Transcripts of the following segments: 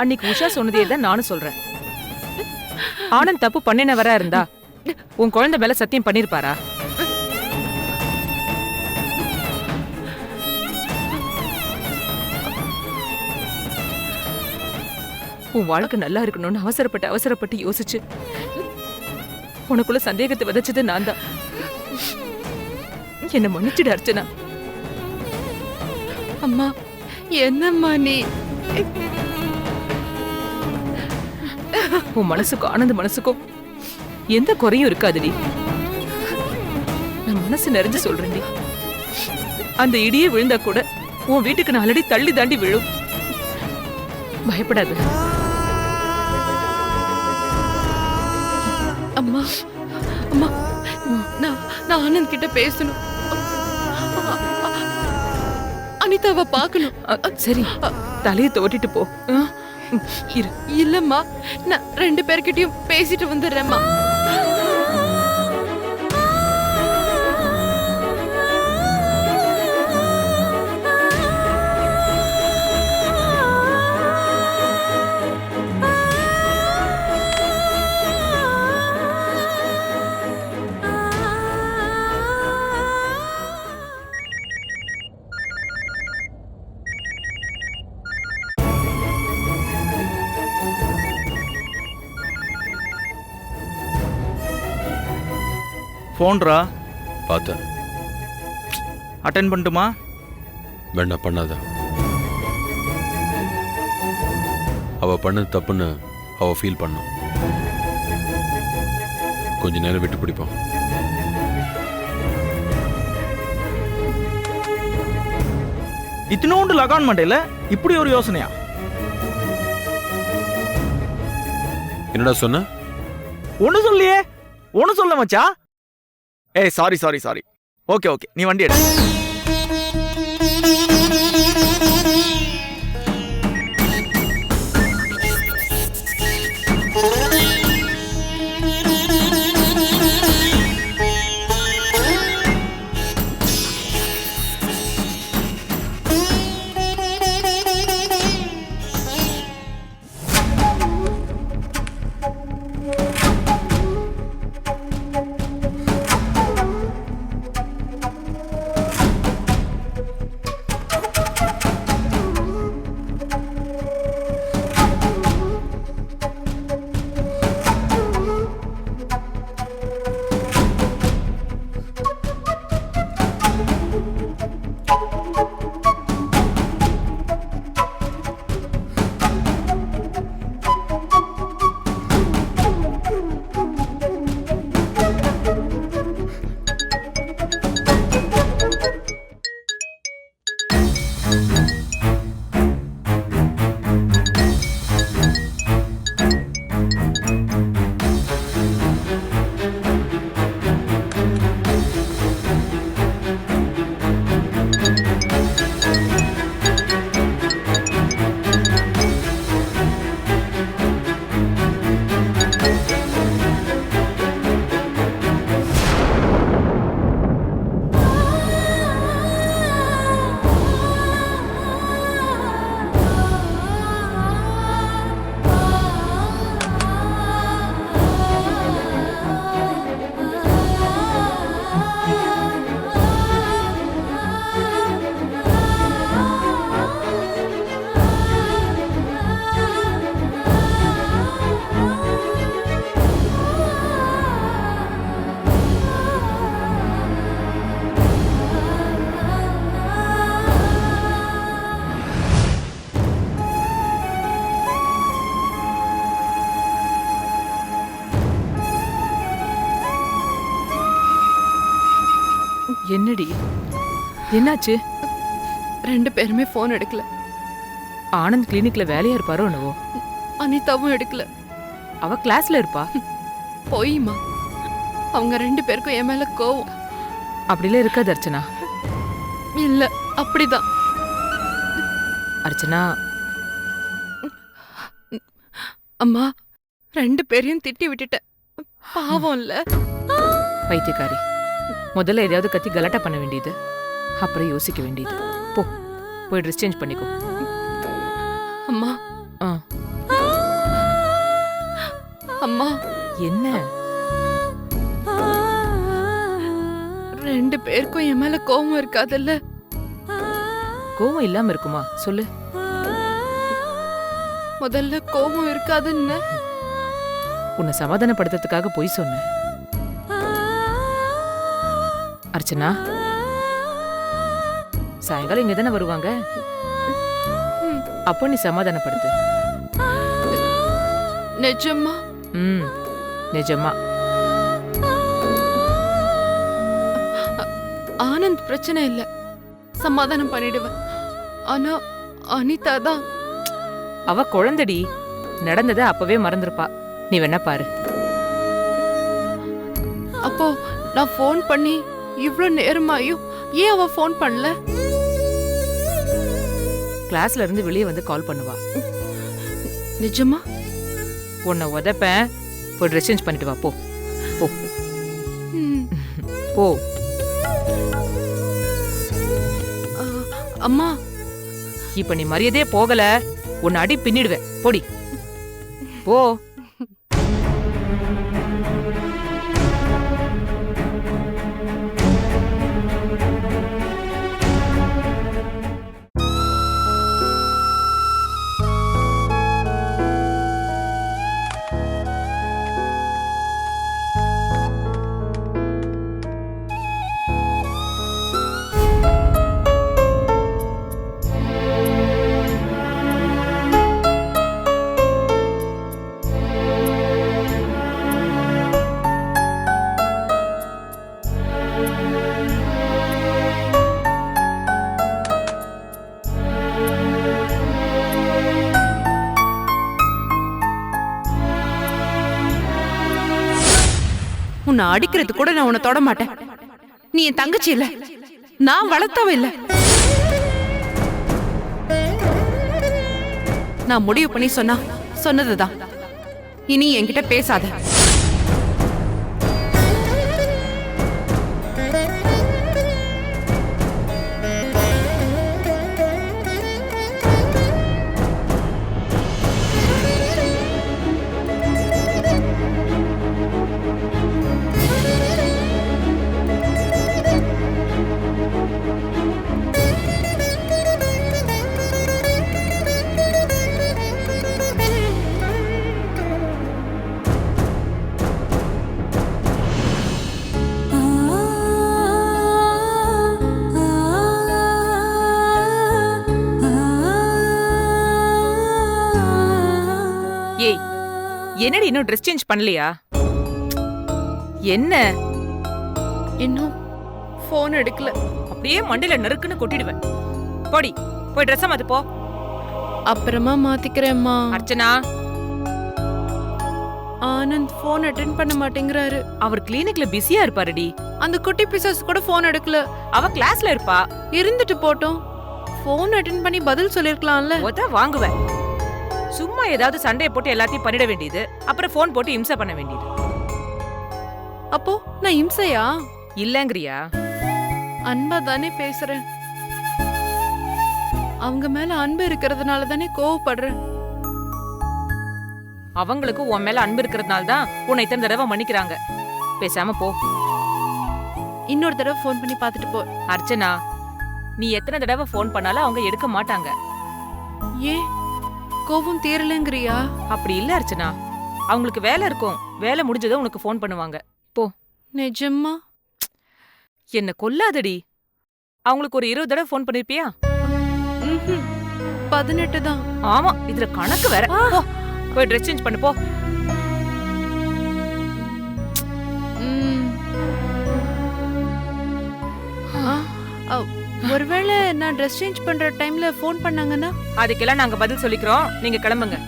அன்னைக்கு உஷா சொன்னதே தான் நானும் சொல்றேன். ஆனந்த் தப்பு பண்ணினவரா இருந்தா உன் குழந்தை மேல சத்தியம் பண்ணிருப்பாரா? உன் வாழ்க்கை நல்லா இருக்கணும்னு அவசரப்பட்டு யோசிச்சு உனக்குள்ள சந்தேகத்தை விதைச்சது நான் தான். என்ன மன்னிச்சிடு அர்ச்சனா. அம்மா என்னம்மா நீ? உன் மனசுக்கும் ஆனந்த மனசுக்கும் எந்த குறையும் இருக்காதுடி. நான் மனசு நிறைஞ்சு சொல்றேன்டி. அந்த இடியே விழுந்தா கூட உன் வீட்டுக்கு 4 அடி தள்ளி தாண்டி விழும். பயப்படாது. அம்மா அம்மா நான் ஆனந்த் கிட்ட பேசணும். அனிதாவை பார்க்கணும். சரி, தலையை தோட்டிட்டு போ. இரு. இல்லம்மா, நான் 2 பேர்கிட்டயும் பேசிட்டு வந்துடுறேம்மா. ஃபோன்ரா பார்த்தேன். அட்டென்ட் பண்ணட்டுமா? வேண்டாம், பண்ணாத. அவ பண்ணது தப்புன்னு அவ ஃபீல் பண்ணான். கொஞ்ச நேரம் விட்டு பிடிப்போம். இத்தினோண்டு லகான் மண்டையில இப்படி ஒரு யோசனையா? என்னடா சொன்ன? ஒண்ணு சொல்லியே. ஒண்ணு சொல்ல மச்சா. ஏய் சாரி. ஓகே நீ வண்டி எடு. என்னடி என்னாச்சு? 2 பேருமே போன் எடுக்கல. ஆனந்த் கிளினிக்ல வேலையா இருப்பாரோ என்னவோ. அனிதாவும் எடுக்கல. அவ கிளாஸ்ல இருப்பா. போய்மா, அவங்க 2 பேருக்கும் என் மேல கோவம். அப்படிலாம் இருக்காது அர்ச்சனா. இல்ல, அப்படிதான். அர்ச்சனா, அம்மா 2 பேரையும் திட்டி விட்டுட்டேன். பாவம் இல்ல. பைத்தியக்காரி. முதல்ல எதையாவது கத்தி கலாட்டா பண்ண வேண்டியது, அப்புறம் யோசிக்க வேண்டியது. போய் ட்ரெஸ் சேஞ்ச் பண்ணிக்கோ. அம்மா, அம்மா என்ன? 2 பேருக்கும் என் மேல கோவம் இருக்காதுல்ல? கோவம் இல்லாம இருக்குமா? சொல்லு. முதல்ல கோவம் இருக்காதுன்னு உன்னை சமாதானப்படுத்துறதுக்காக பொய் சொன்னேன். அர்ச்சனா, சாயங்காலம் இங்க தானே வருவாங்க. அப்போ நீ சமாதானப்படுத்து. நிஜமா? நிஜமா. ஆனந்த் பிரச்சனை இல்ல, சமாதானம் பண்ணிடுவேன். ஆனா அனிதா தான். அவ குழந்தடி, நடந்ததை அப்பவே மறந்துருப்பா. நீ வேணா பாரு. அப்போ நான் ஃபோன் பண்ணி இவ்ளோ நேரமாயும் ஏன் அவ ஃபோன் பண்ணல? கிளாஸ்ல இருந்து வெளியே வந்து கால் பண்ணுவா. நிஜமா? உன்னை உதப்பேன். போய் ட்ரெஸ் சேஞ்ச் பண்ணிட்டு வா. போ போ ம். போ. ஆ, அம்மா இப்ப நீ மரியாதையே போகல, உன்னை அடி பின்னிடுவேன். போடி போ. உன்னை அடிக்கிறது கூட நான் உன்னை தொட மாட்டேன். நீ என் தங்கச்சி இல்ல, நான் வளர்த்தவ இல்ல. நான் முடிவு பண்ணி சொன்னதுதான். இனி என்கிட்ட பேசாத. ஏய், என்னடி இன்னும் ட்ரெஸ் சேஞ்ச் பண்ணலையா? என்ன இன்னும் போன் எடுக்கல. அப்படியே மண்டையில நறுக்குன்னு கொட்டிடுவேன். போடி, போய் ட்ரெஸ் மாத்து போ. அப்புறமா மாத்திக்கிறேம்மா. அர்ச்சனா, ஆனந்த் போன் அட்டென்ட் பண்ண மாட்டேங்கிறாரு. அவர் கிளினிக்ல பிஸியா இருப்பாருடி. அந்த குட்டி பிசாஸ் கூட போன் எடுக்கல. அவ கிளாஸ்ல இருப்பா. இருந்துட்டு போட்டோம், போன் அட்டென்ட் பண்ணி பதில் சொல்லிருக்கலாம்ல. உத வாங்குவேன். சும்மா ஏதாவது சண்டையை போட்டு எல்லாத்தையும் பண்ணிட வேண்டியது, அப்புறம் போன் போட்டு இம்சை பண்ண வேண்டியது. அப்போ நான் இம்சையா? இல்லங்கறியா? அன்பா தானே பேசுறேன். அவங்க மேல அன்பு இருக்கிறதுனால தானே கோவப்படுறேன். அவங்களுக்கு உன் மேல அன்பு இருக்கிறதுனால தான் உன்னை இத்தனை தடவை மன்னிக்கிறாங்க. பேசாம போ. இன்னொரு தடவை போன் பண்ணி பார்த்துட்டு போ. அர்ச்சனா, நீ எத்தனை தடவை போன் பண்ணாலும் அவங்க எடுக்க மாட்டாங்க. ஏன் கோபம் தீரலங்கறியா? அப்படி இல்ல அர்ச்சனா, அவங்களுக்கு வேலை இருக்கும். வேலை முடிஞ்சதும் உனக்கு போன் பண்ணுவாங்க. போ. நிஜமா? என்ன கொல்லாதடி. அவங்களுக்கு ஒரு 20 தடவை போன் பண்ணிருப்பியா? 18 தான். ஆமா, இதுல கணக்கு வேற. போ, போய் ட்ரெஸ் சேஞ்ச் பண்ணு போ. ஒருவேளை நான் ட்ரெஸ் சேஞ்ச் பண்ற டைம்ல போன் பண்ணாங்கன்னா? அதுக்கெல்லாம் நாங்க பதில் சொல்லிக்கிறோம். நீங்க கிளம்புங்க.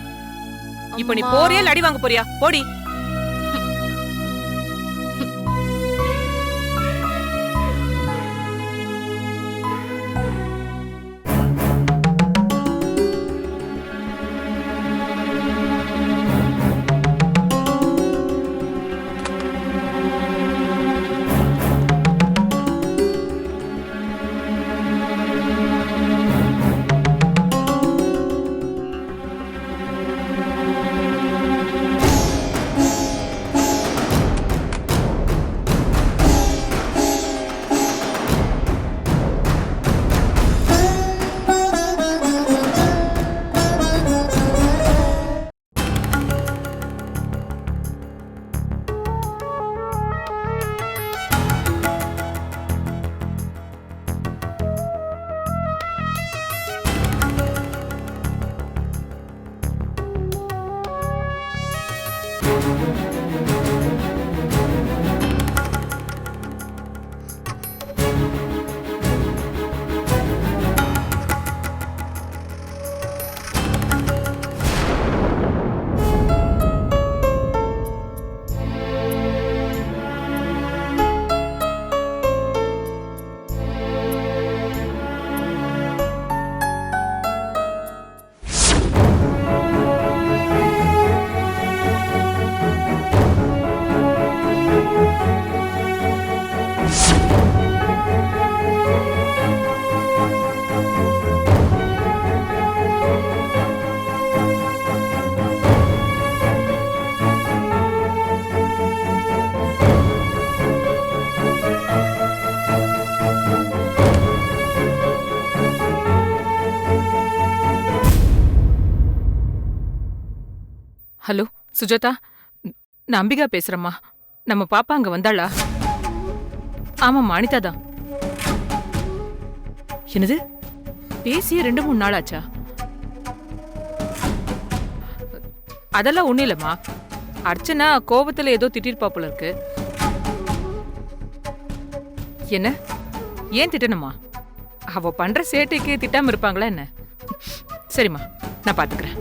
இப்போ நீ போறியா இல்ல அடி வாங்க போறியா? போடி. ஹலோ சுஜாதா, நான் அம்பிகா பேசுறேம்மா. நம்ம பாப்பா அங்க வந்தாளா? ஆமாம்மா, அனிதா தான். என்னது, பேசிய 2-3 நாள் ஆச்சா? அதெல்லாம் ஒண்ணும் இல்லம்மா. அர்ச்சனா கோபத்துல ஏதோ திட்டிருப்பா போல இருக்கு. என்ன, ஏன் திட்டணுமா? அவ பண்ற சேட்டைக்கு திட்டாம இருப்பாங்களா என்ன? சரிம்மா, நான் பாத்துக்கிறேன்.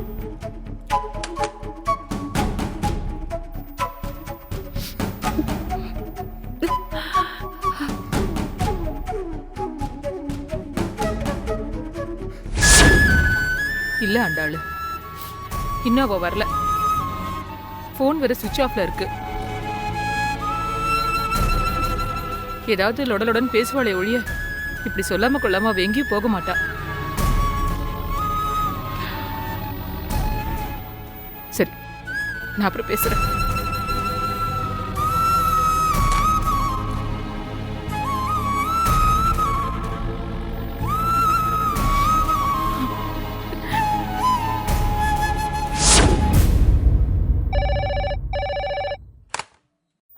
இல்ல ஆண்டாளு, இன்னும் அவ வரல. போன் வேற சுவிட்ச் ஆஃப்ல இருக்கு. ஏதாவது லொடலுடன் பேசுவாளே ஒழிய இப்படி சொல்லாம கொள்ளாம அவ எங்கேயும் போக மாட்டா. சரி, நான் அப்புறம் பேசுறேன்.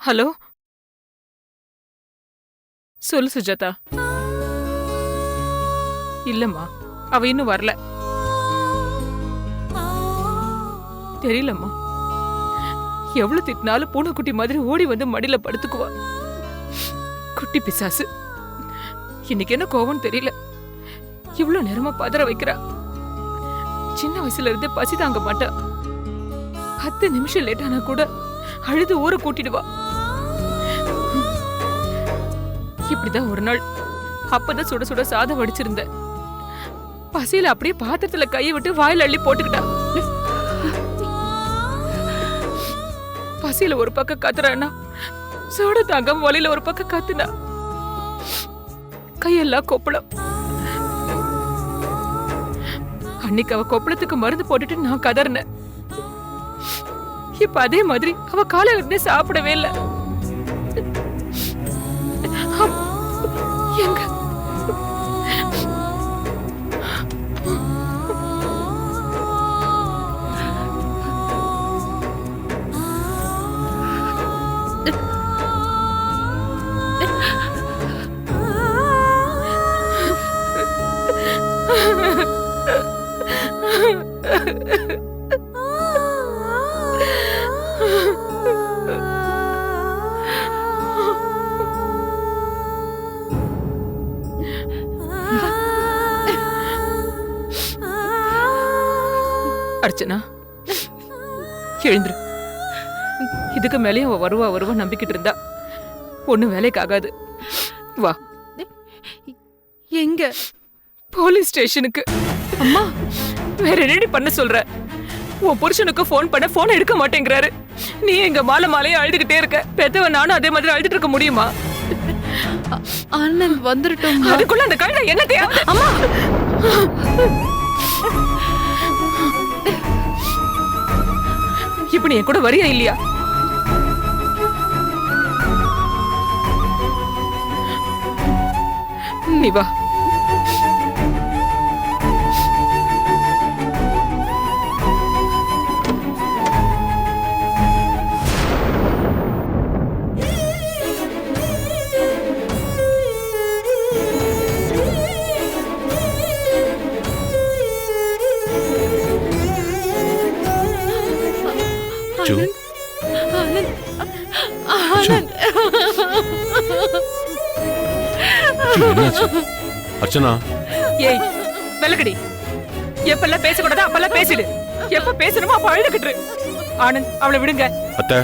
ஹலோ, சொல்லு சுஜாதா. இல்லம்மா, அவ இன்னும் வரல. தெரியலம்மா, எவ்வளவு திட்டினாலும் பூனைக்குட்டி மாதிரி ஓடி வந்து மடியில படுத்துக்குவா. குட்டி பிசாசு. இன்னைக்கு என்ன கோவம் தெரியல, இவ்வளவு நேரமா பதற வைக்கிறா. சின்ன வயசுல இருந்து பசி தாங்க மாட்டா. 10 நிமிஷம் லேட்டானா கூட அழுது ஊரை கூட்டிடுவா. இப்படிதான் ஒரு நாள், அப்பதான் சுட சுட சாதம் வடிச்சிருந்த. பசியில அப்படியே பாத்திரத்துல கையை விட்டு வாயில அள்ளி போட்டுக்கிட்டா. பசியில ஒரு பக்கம் கத்துறான்னா, சோட தாங்கம் வலியில ஒரு பக்கம் கத்துனா. கையெல்லாம் கொப்பளம். அன்னைக்கு அவ கொப்பளத்துக்கு மருந்து போட்டுட்டு நான் கதறினேன். இப்ப அதே மாதிரி அவ காலையில இருந்தே சாப்பிடவே இல்லை. எங்க அர்ச்சனா, எழுந்துரு. இதுக்கு மேலே அவ வருவா நம்பிக்கிட்டு இருந்தா ஒண்ணு வேலைக்கு ஆகாது. வா. எங்க? போலீஸ் ஸ்டேஷனுக்கு. அம்மா, வேற என்னடி பண்ண சொல்ற? உன் புருஷனுக்கு போன் பண்ண போன் எடுக்க மாட்டேங்கிறாரு. நீ எங்க மாலையா அழுதுகிட்டே இருக்க. பெத்தவ நானும் அதே மாதிரி அழுதுட்டு இருக்க முடியுமா? அண்ணன் வந்துட்டோம். அதுக்குள்ள அந்த கழுதை என்ன தேவை? அம்மா, இப்ப நீ என் கூட வரியா இல்லையா? நீ வா. அர்ச்சனா, ஏய் வெள்ளக்கடி, எப்பெல்லாம் பேசக்கூடாதோ அப்பெல்லாம் பேசிடு. எப்ப பேசணுமோ அப்ப அழுதுகிட்டு. ஆனந்த், அவளை விடுங்க. அத்தை,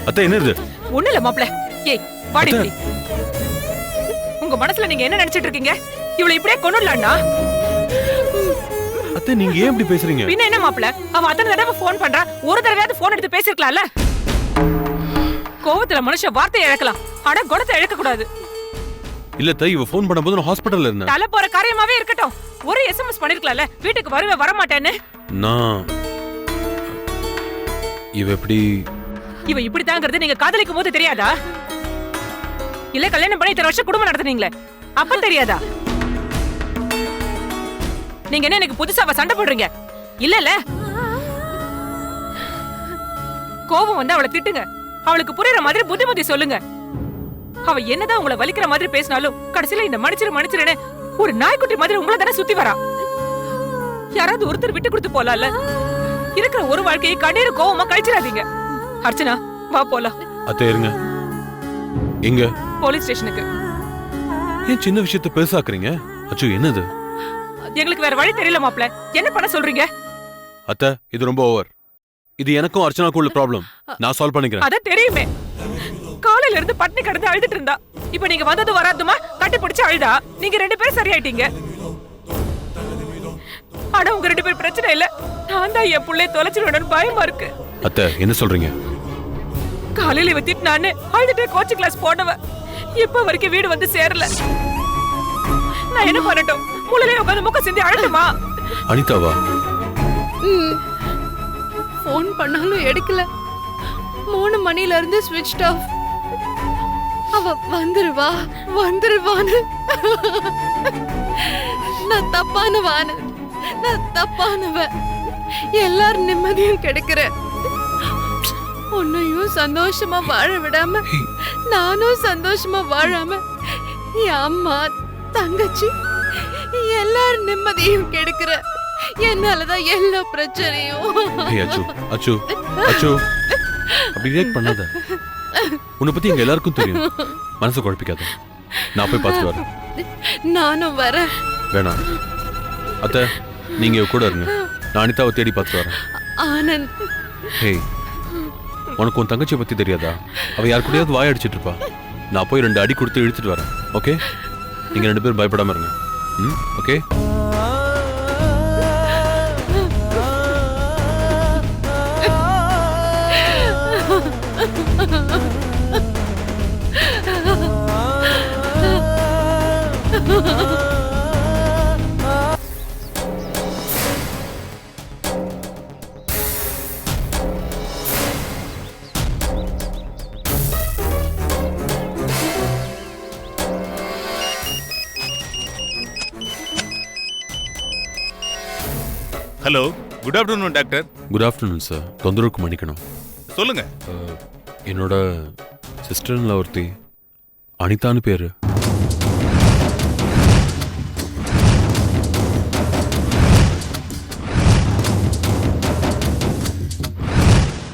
அத்தை என்ன இது? ஒண்ணு இல்ல மாப்ள. ஏய் வாடி இப்படி. உங்க மனசுல நீங்க என்ன நினைச்சிட்டு இருக்கீங்க? இவளை இப்படியே கொன்னுடலாம்னா? அத்தை, நீங்க ஏன் இப்படி பேசுறீங்க? பின்ன என்ன மாப்ள, அவன் அத்தனை தடவை போன் பண்றா. ஒரு தடவையாவது போன் எடுத்து பேசிருக்கலாம்ல. கோவத்துல மனுஷன் வார்த்தையை இழக்கலாம், ஆனா குணத்தை இழக்க கூடாது. இல்ல தை, இவ போன் பண்ணும்போது நான் ஹாஸ்பிடல்ல இருந்தேன். தலை போற காரியமாவே இருக்கட்டும், ஒரு எஸ்எம்எஸ் பண்ணிருக்கலாம்ல, வீட்டுக்கு வரவே வர மாட்டேன்னு. நான் இவ எப்படி? இவ இப்படி தாங்கிறது நீங்க காதலிக்கும் போது தெரியாதா? இல்ல கல்யாணம் பண்ணி 3 வருஷம் குடும்பம் நடத்துனீங்களே, அப்ப தெரியாதா? நீங்க என்ன எனக்கு புதுசாவா சண்டை போடுறீங்க? இல்ல கோபம் வந்து அவளை திட்டுங்க. அவளுக்கு புரியற மாதிரி புத்திமதி சொல்லுங்க. அவ என்னதான் உங்களை வலிக்கிற மாதிரி பேசினாலும் கடைசியில இந்த மன்னிச்சிருன்னு ஒரு நாய்க்குட்டி மாதிரி உங்களை தானே சுத்தி வரா. யாராவது ஒருத்தர் விட்டு கொடுத்து போலாம்ல. இருக்கிற ஒரு வாழ்க்கையை கண்ணீர் கோவமா கழிச்சிடாதீங்க. அர்ச்சனா வா போலாம். அத்தை இருங்க. எங்க? போலீஸ் ஸ்டேஷனுக்கு. ஏன் சின்ன விஷயத்தை பெருசாக்குறீங்க? அச்சு என்னது? எங்களுக்கு வேற வழி தெரியல மாப்ள. என்ன பண்ண சொல்றீங்க? அத்தை இது ரொம்ப ஓவர். இது எனக்கும் அர்ச்சனாக்கும் உள்ள ப்ராப்ளம். நான் சால்வ் பண்ணிக்கிறேன். அதான் தெரியுமே. காலையில இருந்து பட்டினி கிடந்து அழுதுட்டு இருந்தா. இப்ப நீங்க வந்தது வராதுமா கட்டி பிடிச்சு அழுதா நீங்க 2 பேரும் சரியாயிட்டீங்க. ஆனா உங்க 2 பேர் பிரச்சனை இல்ல. நான் தான் என் புள்ளைய தொலைச்சிடுவேன்னு பயமா இருக்கு. அத்தை என்ன சொல்றீங்க? காலையில இவ திட்டினான்னு அழுதுட்டே கோச்சிங் கிளாஸ் போனவ இப்ப வரைக்கும் வீடு வந்து சேரல. நான் என்ன பண்ணட்டும்? முளையில உட்காந்து முக்க சிந்தி அழுதுமா? அனிதாவா? போன் பண்ணாலும் எடுக்கல. 3 மணில இருந்து ஸ்விட்ச் ஆஃப். அவ வந்துருவான்னு நான் தப்பானவ. எல்லாரும் நிம்மதியும் கிடைக்கிற உன்னையும் சந்தோஷமா வாழ விடாம நானும் சந்தோஷமா வாழாம என் அம்மா தங்கச்சி எல்லாரும் நிம்மதியும் கெடுக்கிற. என்னாலதான் எல்லா பிரச்சனையும். அச்சு அச்சு அச்சு அப்படி ரியாக்ட் பண்ணாத. உன்னை பத்தி எங்க எல்லாருக்கும் தெரியும். மனசு குழப்பிக்காத. நான் போய் பார்த்துட்டு வரேன். நானும் வரேன். வேணாம் அத்தை, நீங்க கூட இருங்க. நான் அனிதாவை தேடி பார்த்துட்டு வரேன். ஆனந்த், ஹேய், உனக்கு உன் தங்கச்சியை பத்தி தெரியாதா? அவ யார் கூடயாவது வாய் அடிச்சிட்டு இருப்பா. நான் போய் 2 அடி கொடுத்து இழுத்துட்டு வரேன். ஓகே? நீங்க 2 பேரும் பயப்படாம இருங்க. Okay? Hello, good afternoon doctor. Good afternoon sir. தொந்தரவுக்கு மன்னிக்கணும். சொல்லுங்க. என்னோட சிஸ்டர்ல ஒருத்தி அனிதான்னு பேரு.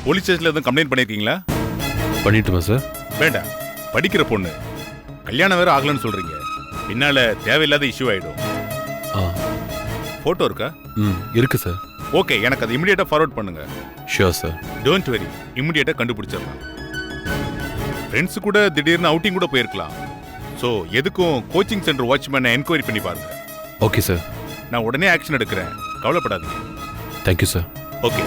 போலீஸ் ஸ்டேஷன்ல எதுவும் கம்ப்ளைண்ட் பண்ணிருக்கீங்களா? பண்ணிட்டுமா சார்? வேண்டாம், படிக்கிற பொண்ணு, கல்யாணம் வேற ஆகலன்னு சொல்றீங்க. பின்னால தேவையில்லாத இஷ்யூ ஆயிடும். போட்டோ இருக்கா? இருக்கு சார். ஓகே, எனக்கு அதை இமிடியேட்டா ஃபார்வர்ட் பண்ணுங்க. Sure sir. டோன்ட் வெரி, இமிடியேட்டா கண்டுபிடிச்சிடலாம். ஃப்ரெண்ட்ஸ் கூட திடீர்னு அவுட்டிங் கூட போயிருக்கலாம். ஸோ எதுக்கும் கோச்சிங் சென்டர் வாட்ச்மேனை என்கொயரி பண்ணி பாருங்க. Okay sir. நான் உடனே ஆக்ஷன் எடுக்கிறேன், கவலைப்படாதீங்க. Thank you sir. ஓகே.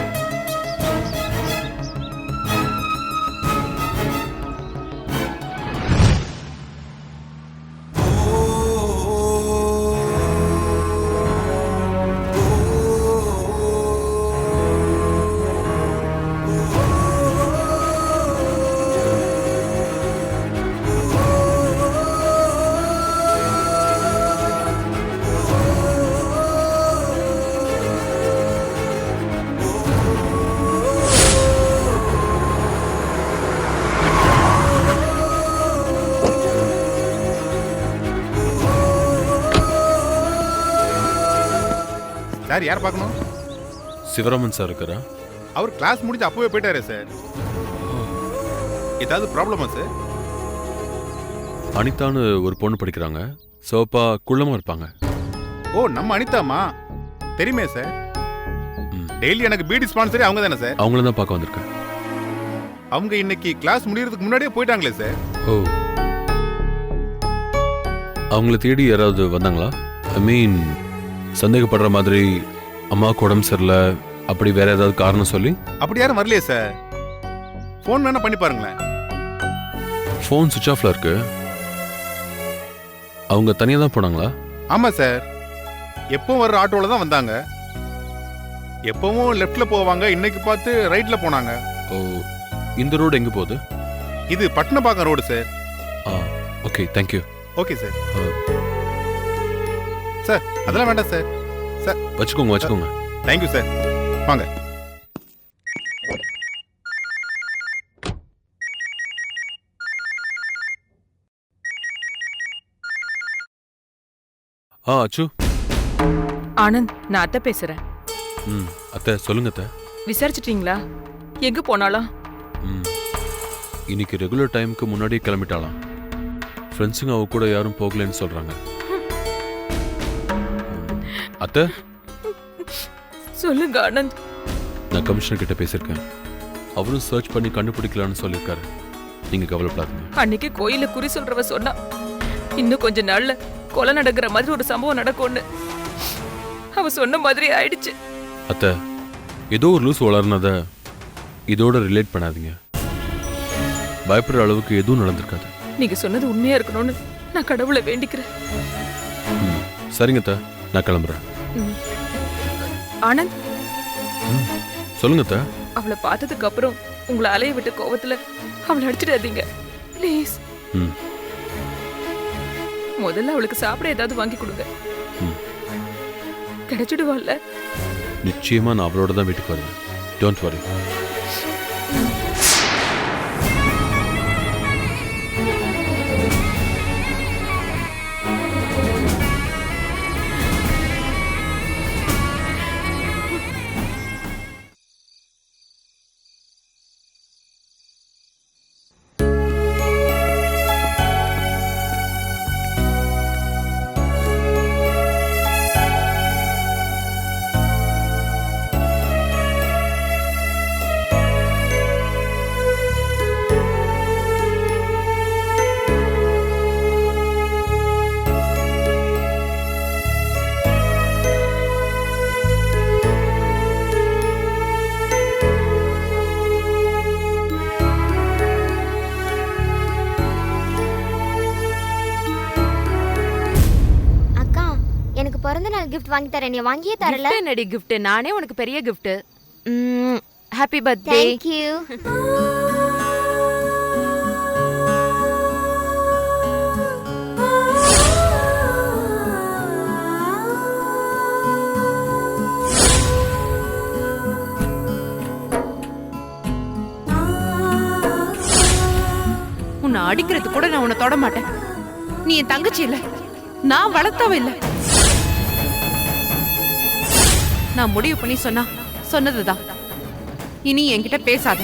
சார், யார் பார்க்கணும்? சிவராமன் சார் இருக்கிறா? அவர் கிளாஸ் முடிஞ்சு அப்பவே போயிட்டாரே சார். ஏதாவது ப்ராப்ளமா சார்? அனிதான்னு ஒரு பொண்ணு படிக்கிறாங்க. சோப்பா குள்ளமா இருப்பாங்க. ஓ, நம்ம அனிதாமா? தெரியுமே சார். டெய்லி எனக்கு பீடி ஸ்பான்சரே அவங்க தானே சார்? அவங்கள தான் பார்க்க வந்திருக்கேன். அவங்க இன்னைக்கு கிளாஸ் முடியறதுக்கு முன்னாடியே போயிட்டாங்களே சார். ஓ, அவங்கள தேடி யாராவது வந்தாங்களா? ஐ மீன், சந்தேகப்படுற மாதிரி அம்மாவுக்கு உடம்பு சரியில்லை அப்படி வேற ஏதாவது காரணம் சொல்லி? அப்படி யாரும் வரலையே சார். ஃபோன் வேணா பண்ணி பாருங்களேன். ஃபோன் சுவிட்ச் ஆஃப்ல இருக்கு. அவங்க தனியா தான் போனாங்களா? ஆமா சார், எப்பவும் வர்ற ஆட்டோல தான் வந்தாங்க. எப்பவும் லெஃப்ட்ல போவாங்க, இன்னைக்கு பார்த்து ரைட்ல போனாங்க. ஓ, இந்த ரோடு எங்க போகுது? இது Pattinapakkam road sir. Okay, thank you. Okay sir. Sir, அதெல்லாம் வேண்டாம் சார். சார் வச்சுக்கோங்க. Thank you sir. வாங்க. அச்சு. ஆனந்த், நான் அத்தை பேசுறேன். ம் அத்தை சொல்லுங்க அத்தை. விசாரிச்சிட்டீங்களா? எங்க போனாலாம்? ம் இன்னைக்கு ரெகுலர் டைமுக்கு முன்னாடியே கிளம்பிட்டாலாம். ஃப்ரெண்ட்ஸுங்க அவ கூட யாரும் போகலன்னு சொல்றாங்க. அத்தை, சொல்லுங்க ஆனந்த். நான் கமிஷனர் கிட்ட பேசியிருக்கேன். அவரும் சர்ச் பண்ணி கண்டுபிடிக்கலான்னு சொல்லியிருக்காரு. நீங்க கவலைப்படாதீங்க. அன்னைக்கு கோயில குறி சொல்றவ சொன்னா இன்னும் கொஞ்ச நாள்ல கொலை நடக்கிற மாதிரி ஒரு சம்பவம் நடக்கும்னு. அவ சொன்ன மாதிரி ஆயிடுச்சு. அத்தை, ஏதோ ஒரு லூஸ் வளர்னத இதோட ரிலேட் பண்ணாதீங்க. பயப்படுற அளவுக்கு எதுவும் நடந்திருக்காது. நீங்க சொன்னது உண்மையா இருக்கணும்னு நான் கடவுளை வேண்டிக்கிறேன். ம் சரிங்க அத்தை, நான் கிளம்புறேன். ம். ஆனந்த், சொல்லுங்க அத்தை. அவளை பார்த்ததுக்கு அப்புறம் உங்களை அலைய விட்டு கோவத்துல அவளை அடிச்சிடாதீங்க ப்ளீஸ். ம் முதல்ல அவளுக்கு சாப்பிட ஏதாவது வாங்கி கொடுங்க. ம் கிடைச்சிடுவாள்ல? நிச்சயமா நான் அவளோட தான் வீட்டுக்கு வருவேன். Don't worry. பிறந்த நாள் gift வாங்கி தரேன். நீ வாங்கியே தரல. gift என்னடி gift? நானே உனக்கு பெரிய gift. Happy birthday. Thank you. உன்னை அடிக்கிறது கூட நான் உன்னை தொட மாட்டேன். நீ என் தங்கச்சி இல்ல, நான் வளர்த்தவ இல்ல. நான் முடிவு பண்ணி சொன்னதுதான். இனி என்கிட்ட பேசாத.